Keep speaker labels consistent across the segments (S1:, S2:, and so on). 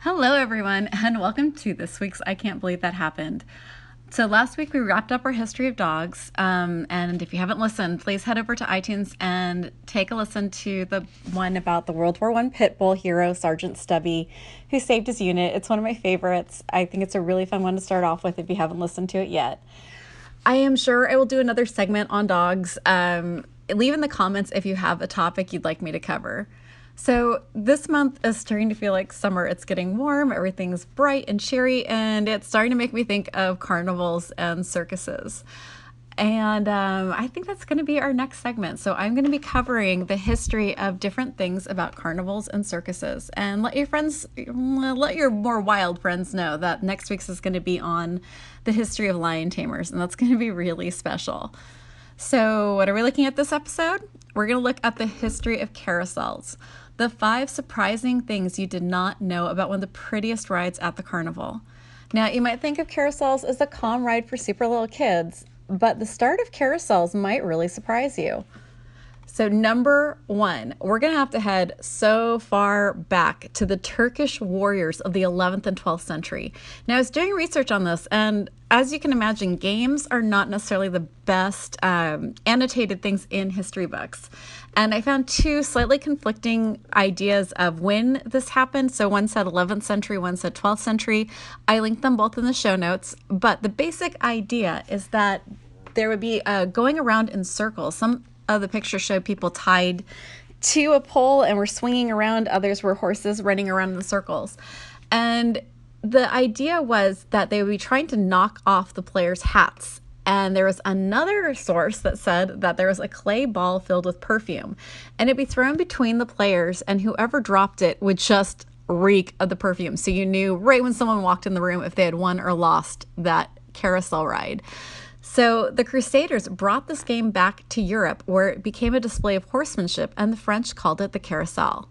S1: Hello, everyone, and welcome to this week's I Can't Believe That Happened. So last week we wrapped up our history of dogs, and if you haven't listened, please head over to iTunes and take a listen to the one about the World War I pit bull hero, Sergeant Stubby, who saved his unit. It's one of my favorites. I think it's a really fun one to start off with if you haven't listened to it yet. I am sure I will do another segment on dogs. Leave in the comments if you have a topic you'd like me to cover. So this month is starting to feel like summer. It's getting warm, everything's bright and cheery, and it's starting to make me think of carnivals and circuses. And I think that's going to be our next segment. So I'm going to be covering the history of different things about carnivals and circuses. And let your more wild friends know that next week's is going to be on the history of lion tamers, and that's going to be really special. So what are we looking at this episode? We're going to look at the history of carousels. The 5 surprising things you did not know about one of the prettiest rides at the carnival. Now, you might think of carousels as a calm ride for super little kids, but the start of carousels might really surprise you. So number 1, we're going to have to head so far back to the Turkish warriors of the 11th and 12th century. Now, I was doing research on this, and as you can imagine, games are not necessarily the best annotated things in history books. And I found 2 slightly conflicting ideas of when this happened. So one said 11th century, one said 12th century. I linked them both in the show notes. But the basic idea is that there would be going around in circles. Some of the pictures show people tied to a pole and were swinging around. Others were horses running around in circles. And the idea was that they would be trying to knock off the players' hats. And there was another source that said that there was a clay ball filled with perfume, and it'd be thrown between the players, and whoever dropped it would just reek of the perfume. So you knew right when someone walked in the room if they had won or lost that carousel ride. So the Crusaders brought this game back to Europe, where it became a display of horsemanship, and the French called it the carousel.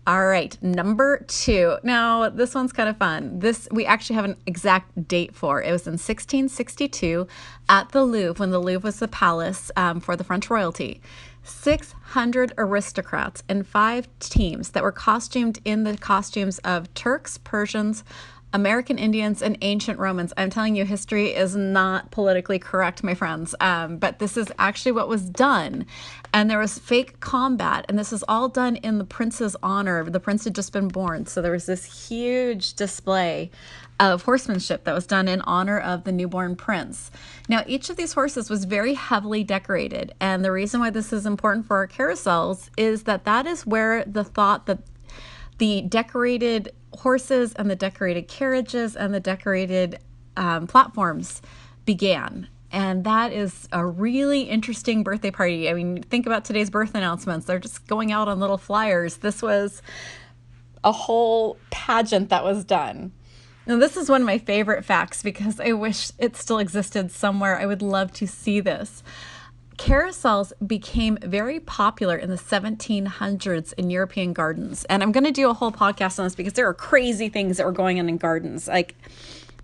S1: All right, number 2. Now, this one's kind of fun. This we actually have an exact date for. It was in 1662 at the Louvre, when the Louvre was the palace for the French royalty. 600 aristocrats and 5 teams that were costumed in the costumes of Turks, Persians, American Indians, and ancient Romans. I'm telling you, history is not politically correct, my friends, but this is actually what was done. And there was fake combat, and this is all done in the prince's honor. The prince had just been born, so there was this huge display of horsemanship that was done in honor of the newborn prince. Now, each of these horses was very heavily decorated, and the reason why this is important for our carousels is that that is where the thought that the decorated horses and the decorated carriages and the decorated platforms began. And that is a really interesting birthday party. I mean, think about today's birth announcements. They're just going out on little flyers. This was a whole pageant that was done. Now, this is one of my favorite facts because I wish it still existed somewhere. I would love to see this. Carousels became very popular in the 1700s in European gardens. And I'm going to do a whole podcast on this because there are crazy things that were going on in gardens. Like,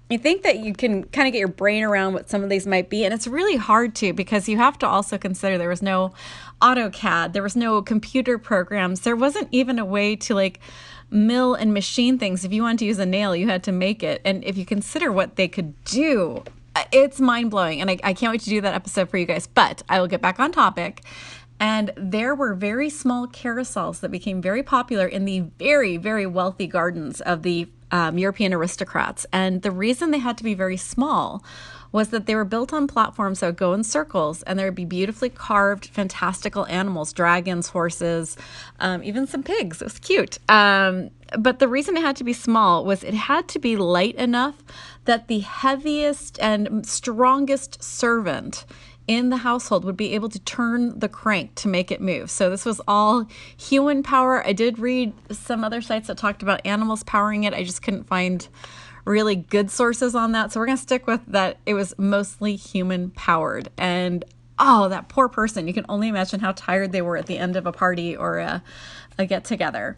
S1: you think that you can kind of get your brain around what some of these might be. And it's really hard to, because you have to also consider there was no AutoCAD. There was no computer programs. There wasn't even a way to mill and machine things. If you wanted to use a nail, you had to make it. And if you consider what they could do, it's mind-blowing, and I can't wait to do that episode for you guys, but I will get back on topic. And there were very small carousels that became very popular in the very, very wealthy gardens of the European aristocrats. And the reason they had to be very small was that they were built on platforms that would go in circles, and there would be beautifully carved, fantastical animals, dragons, horses, even some pigs. It was cute. But the reason it had to be small was it had to be light enough that the heaviest and strongest servant in the household would be able to turn the crank to make it move. So this was all human power. I did read some other sites that talked about animals powering it. I just couldn't find really good sources on that. So we're going to stick with that. It was mostly human powered. And oh, that poor person. You can only imagine how tired they were at the end of a party or a get together.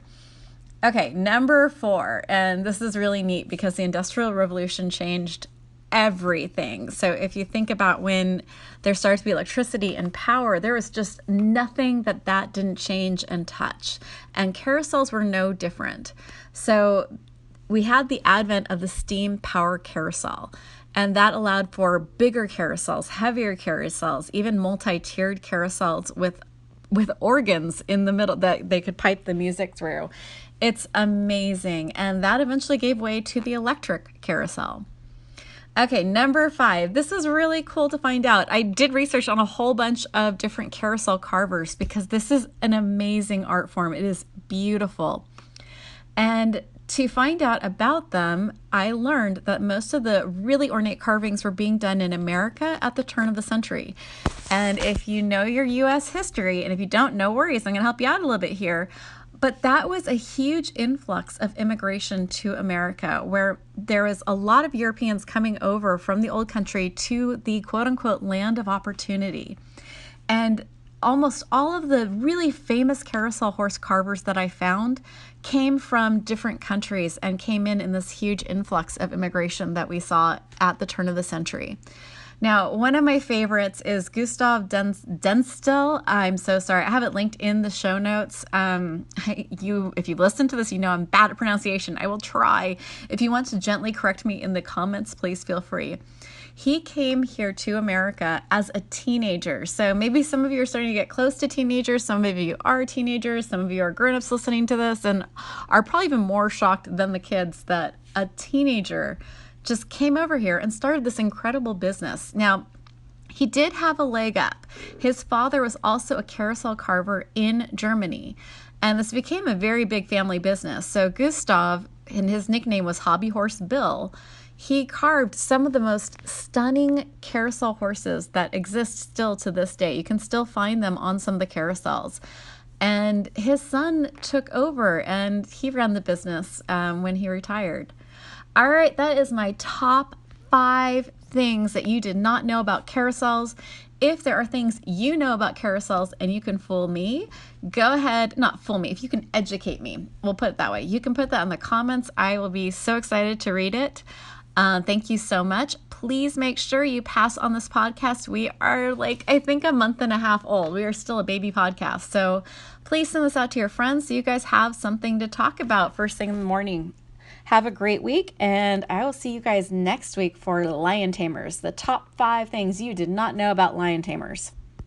S1: Okay, number 4, and this is really neat because the Industrial Revolution changed everything. So if you think about when there started to be electricity and power, there was just nothing that didn't change and touch. And carousels were no different. So we had the advent of the steam power carousel. And that allowed for bigger carousels, heavier carousels, even multi-tiered carousels with organs in the middle that they could pipe the music through. It's amazing. And that eventually gave way to the electric carousel. Okay, number 5. This is really cool to find out. I did research on a whole bunch of different carousel carvers because this is an amazing art form. It is beautiful. And to find out about them, I learned that most of the really ornate carvings were being done in America at the turn of the century. And if you know your U.S. history, and if you don't, no worries, I'm going to help you out a little bit here. But that was a huge influx of immigration to America, where there was a lot of Europeans coming over from the old country to the quote-unquote land of opportunity. And almost all of the really famous carousel horse carvers that I found came from different countries and came in this huge influx of immigration that we saw at the turn of the century. Now, one of my favorites is Gustav Denstel. I'm so sorry. I have it linked in the show notes. If you listen to this, you know I'm bad at pronunciation. I will try. If you want to gently correct me in the comments, please feel free. He came here to America as a teenager. So maybe some of you are starting to get close to teenagers. Some of you are teenagers. Some of you are grown-ups listening to this and are probably even more shocked than the kids that a teenager just came over here and started this incredible business. Now, he did have a leg up. His father was also a carousel carver in Germany, and this became a very big family business. So Gustav, and his nickname was Hobby Horse Bill, he carved some of the most stunning carousel horses that exist still to this day. You can still find them on some of the carousels. And his son took over and he ran the business when he retired. All right, that is my top 5 things that you did not know about carousels. If there are things you know about carousels and you can fool me, go ahead, not fool me, if you can educate me, we'll put it that way. You can put that in the comments. I will be so excited to read it. Thank you so much. Please make sure you pass on this podcast. We are I think a month and a half old. We are still a baby podcast. So please send this out to your friends so you guys have something to talk about first thing in the morning. Have a great week, and I will see you guys next week for Lion Tamers, the top 5 things you did not know about lion tamers.